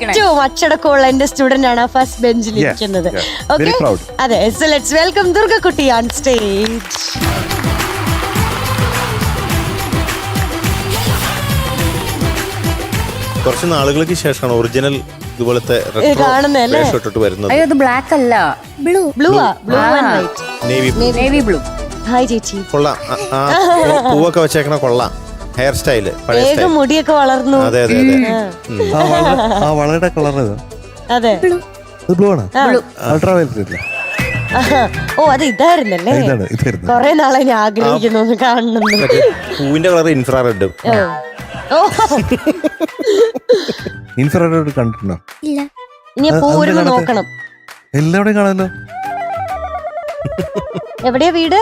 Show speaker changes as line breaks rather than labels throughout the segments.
ഏറ്റവും അച്ചടക്കമുള്ള എന്റെ സ്റ്റുഡന്റ് ആണ് ഫസ്റ്റ് ബെഞ്ചിൽ ഇരിക്കുന്നത്. അതെ, സോ ലെറ്റ്സ് വെൽക്കം ദുർഗക്കുട്ടി ഓൺ സ്റ്റേജ്.
കുറച്ച് നാളുകൾക്ക് ശേഷമാണ് ഒറിജിനൽ ഇതുപോലത്തെ
ബ്ലാക്ക് അല്ല, ബ്ലൂ നേവി ബ്ലൂ.
ഹായ് ചേച്ചി.
കൊള്ളാം, പൂവൊക്കെ വെച്ചേക്കണ കൊള്ളാം. ഹെയർ സ്റ്റൈല്
മുടിയൊക്കെ വളർന്നു.
അതെ അതെ
ആ വളരെ കളർ
അതെ,
ബ്ലൂ ആണ്. അൾട്രാവയലറ്റ്.
ഓ, അത് ഇതായിരുന്നല്ലേ. കൊറേ നാളെ ഞാൻ ആഗ്രഹിക്കുന്നു കാണണം.
പൂവിന്റെ കളർ ഇൻഫ്രാറെഡ്.
ഇൻഫ്രാറെഡ് കണ്ടിട്ടുണ്ടോ?
ഇല്ല. ഇനി പൂ വരുമ്പോ നോക്കണം.
എല്ലാവരുടെയും കാണാമല്ലോ.
എവിടെയാ വീട്?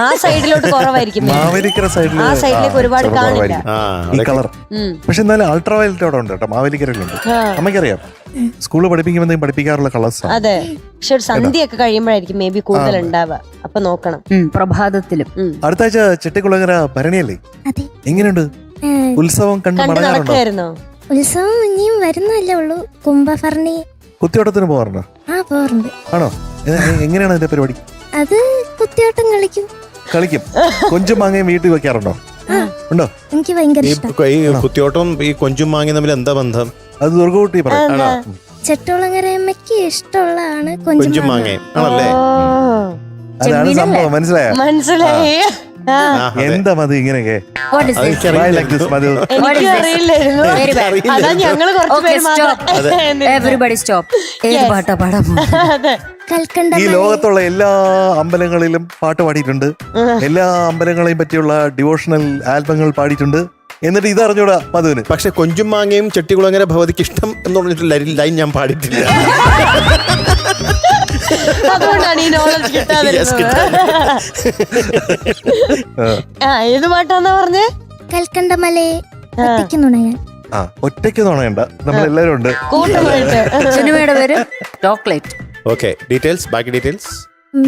ആ സൈഡിലോട്ട് കുറവായിരിക്കും.
മാവേലിക്കര സൈഡിൽ
ആ സൈഡിലേക്ക് ഒരുപാട് കാണില്ല
ഈ കളർ. പക്ഷെ എന്നാലും അൾട്രാവയലറ്റ് അവിടെ ഉണ്ട് കേട്ടോ, മാവേലിക്കരയിലുണ്ട്. അമ്മയ്ക്കറിയാം, സ്കൂളിൽ പഠിപ്പിക്കുമ്പോൾ പഠിപ്പിക്കാറുള്ള കളേഴ്സ്.
അതെ, പക്ഷെ ഒരു സന്ധ്യയൊക്കെ കഴിയുമ്പോഴായിരിക്കും മേ ബി കൂടുതൽ ഉണ്ടാവുക. അപ്പൊ നോക്കണം.
പ്രഭാതത്തിലും.
അടുത്ത ആഴ്ച ചെട്ടിക്കുളങ്ങര ഭരണിയല്ലേ? എങ്ങനെയുണ്ട് ഉത്സവം? കണ്ടു നടക്കായിരുന്നോ?
ഉത്സവം ഇനിയും വരുന്നല്ലേ ഉള്ളൂ. കുംഭഭരണി
കുത്തിയോട്ടത്തിന് പോകാറുണ്ടോ?
ആ, പോകാറുണ്ട്.
ആണോ? എങ്ങനെയാണ് അതിന്റെ പരിപാടി?
അത് കുത്തിയോട്ടം കളിക്കും.
കൊഞ്ചും മാങ്ങയും വീട്ടിൽ വെക്കാറുണ്ടോ? ഉണ്ടോ?
എനിക്ക് ഭയങ്കര ഇഷ്ടം.
ഈ കുത്തിയോട്ടം ഈ കൊഞ്ചും മാങ്ങയും തമ്മിൽ എന്താ ബന്ധം?
അത് ദുർഗകുട്ടി പറയാം.
ചെട്ടുളങ്ങരയമ്മയ്ക്ക് ഇഷ്ടമുള്ളതാണ് കൊഞ്ചും
മാങ്ങയും ആണല്ലേ?
അതാണ് സംഭവം. മനസ്സിലായി? എന്താ മതി ഇങ്ങനെയൊക്കെ? ഈ ലോകത്തുള്ള എല്ലാ അമ്പലങ്ങളിലും പാട്ട് പാടിയിട്ടുണ്ട്, എല്ലാ അമ്പലങ്ങളെയും പറ്റിയുള്ള ഡിവോഷണൽ ആൽബങ്ങൾ പാടിയിട്ടുണ്ട്. എന്നിട്ട് ഇത് അറിഞ്ഞൂടാ മധുവിന്.
പക്ഷെ കൊഞ്ചും മാങ്ങയും ചെട്ടികുളങ്ങര ഭഗവതിക്ക് ഇഷ്ടം എന്ന് പറഞ്ഞിട്ടുള്ള ലൈൻ ഞാൻ പാടിയിട്ടില്ല.
അതുകൊണ്ടാണ് ഈ നോളജ് ഏത് പാട്ടാന്നാ പറഞ്ഞേ?
കൽക്കണ്ടമലയെ ഒറ്റയ്ക്കുന്നുണയാൻ.
ഒറ്റയ്ക്ക് നുണയണ്ട, നമ്മളെല്ലാരും ഉണ്ട്.
സിനിമയുടെ പേര് ചോക്ലേറ്റ്.
ഓക്കെ, ഡീറ്റെയിൽസ്, ബാക്കി details.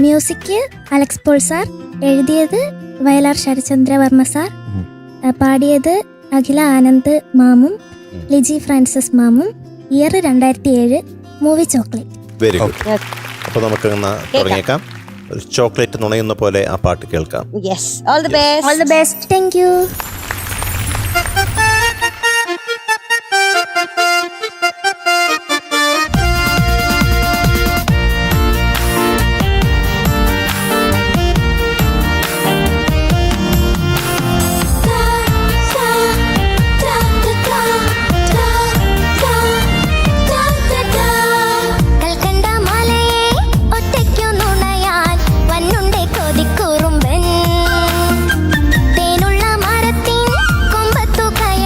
Music Alex Paul sir, എഴുതിയത് വയലാർ ശരചന്ദ്രവർമ്മ സാർ, പാടിയത് അഖില ആനന്ദ് മാമും ലിജി ഫ്രാൻസിസ് മാമും. Year 2007. Movie chocolate.
Very good. അപ്പൊ നമുക്ക് തുടങ്ങിയേക്കാം. ഒരു ചോക്ലേറ്റ് നുണയുന്ന പോലെ ആ പാട്ട് കേൾക്കാം.
Yes, all the best.
All the best. Thank you.
തേനുള്ള മരത്തിൻ കൊമ്പത്തു കയ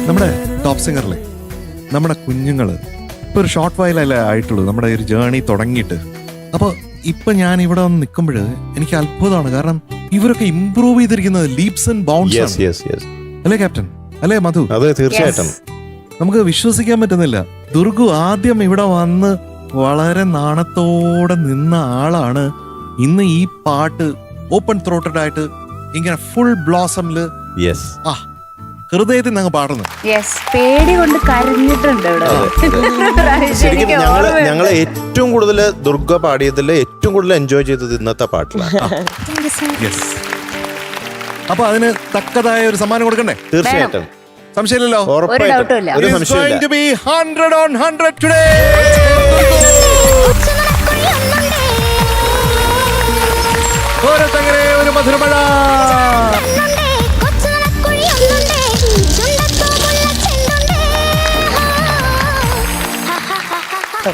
നമ്മുടെ ടോപ്പ് സിംഗറിലെ നമ്മുടെ കുഞ്ഞുങ്ങള് ഇപ്പൊ ഒരു ഷോർട്ട് വൈലല്ലേ ആയിട്ടുള്ളൂ നമ്മുടെ ഒരു ജേണി തുടങ്ങിയിട്ട്. അപ്പൊ ഇപ്പൊ ഞാൻ ഇവിടെ വന്ന് നിൽക്കുമ്പോൾ എനിക്ക് അത്ഭുതമാണ്. കാരണം ഇവരൊക്കെ ഇംപ്രൂവ് ചെയ്തിരിക്കുന്നത് ലീപ്സ് ആൻഡ് ബൗണ്ട്സ് അല്ലേ ക്യാപ്റ്റൻ, അല്ലേ മധു?
അതെ, തീർച്ചയായിട്ടും.
നമുക്ക് വിശ്വസിക്കാൻ പറ്റുന്നില്ല. ദുർഗു ആദ്യം ഇവിടെ വന്ന് വളരെ നാണത്തോടെ നിന്ന ആളാണ്. ഇന്ന് ഈ പാട്ട് ഓപ്പൺ ത്രോട്ടഡ് ആയിട്ട് ഇങ്ങനെ ഫുൾ ബ്ലോസമില് ആ ഹൃദയത്തിൽ ഞങ്ങൾ പാടുന്നു.
യെസ്, പേടി കൊണ്ട് കരഞ്ഞിട്ടുണ്ട് ഇവിടെ.
ശരിക്കും ഞങ്ങള് ഏറ്റവും കൂടുതൽ ദുർഗ പാടിയതിൽ ഏറ്റവും കൂടുതൽ എൻജോയ് ചെയ്തത് ഇന്നത്തെ പാട്ടിലാണ്.
യെസ്. അപ്പൊ അതിന് തക്കതായ ഒരു സമ്മാനം കൊടുക്കണ്ടേ?
തീർച്ചയായിട്ടും,
സംശയമില്ലല്ലോ.
ഉറപ്പായിട്ടും
ഇല്ല.
ഒരു
It is
സംശയമില്ല.
going to be 100 on 100 today. ഓരത്തങ്ങനെ ഒരു മധുരമഴ.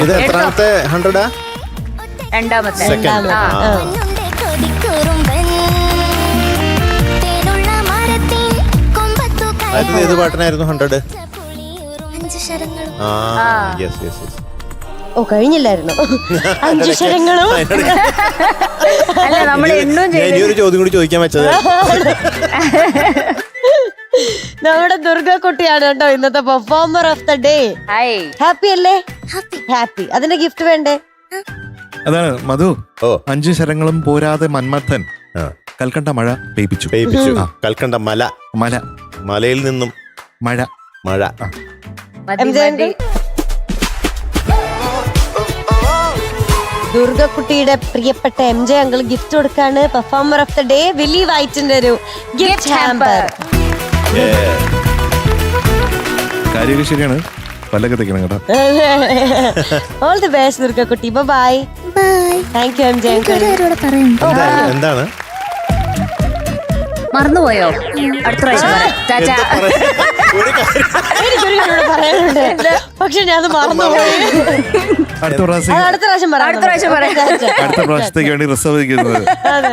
ഇത് എത്രാമത്തെ 100?
രണ്ടാമത്തെ.
സെക്കൻഡ്. അതിന് ഏത് പാട്ടിനായിരുന്നു 100?
5 ശരങ്ങളും.
Yes yes yes.
ഓ കഴിഞ്ഞില്ലായിരുന്നു 5 ശരങ്ങളും.
അല്ല, നമ്മൾ എണ്ണും
ഞാൻ ഇനി ഒരു ചോദ്യം കൂടി ചോദിക്കാൻ വെച്ചത്.
നമ്മുടെ ദുർഗ കുട്ടിയാണ് കേട്ടോ ഇന്നത്തെ performer of the day.
Hi.
Happy അല്ലേ?
ഹാപ്പി.
ഹാപ്പി. അതിന്റെ ഗിഫ്റ്റ് വേണ്ടേ?
അതാണ് മധു.
ഓ
5 ശരങ്ങളും പോരാതെ മന്മഥൻ കൽക്കണ്ട മഴ പെയ്പ്പിച്ചു.
കൽക്കണ്ട മല,
മല,
മലയിൽ നിന്നും
മഴ,
മഴ.
മതി, മതി.
ദുർഗക്കുട്ടിയുടെ പ്രിയപ്പെട്ട MJ അങ്കിൾ ഗിഫ്റ്റ് കൊടുക്കാണ്. Performer of the day Willy വൈറ്റിന്റെ ഒരു ഗിഫ്റ്റ് ഹാമ്പർ.
കാര്യമൊക്കെ ശരിയാണ്. പല്ലൊക്കെ തെക്കണം കേട്ടോ.
ഓൾ ദി ബെസ്റ്റ് ദുർഗക്കുട്ടി. Bye
bye.
Thank you MJ uncle.
കൂട്ടുകാരോട് പറയുന്നു.
എന്താണ്
മറന്നുപോയോ? അടുത്ത പ്രാവശ്യം പറയാം. ടാറ്റാ.
എനിക്കൊരു കാര്യം കൂടെ പറയാനുണ്ട്, പക്ഷെ ഞാൻ അത് മറന്നുപോയി.
അടുത്ത പ്രാവശ്യം
അത് അടുത്ത പ്രാവശ്യം പറയാം.
അടുത്ത പ്രാവശ്യം പറയാം.
അടുത്ത പ്രാവശ്യത്തേക്ക് വേണ്ടി റിസർവ് ചെയ്യുന്നത്.
അതെ.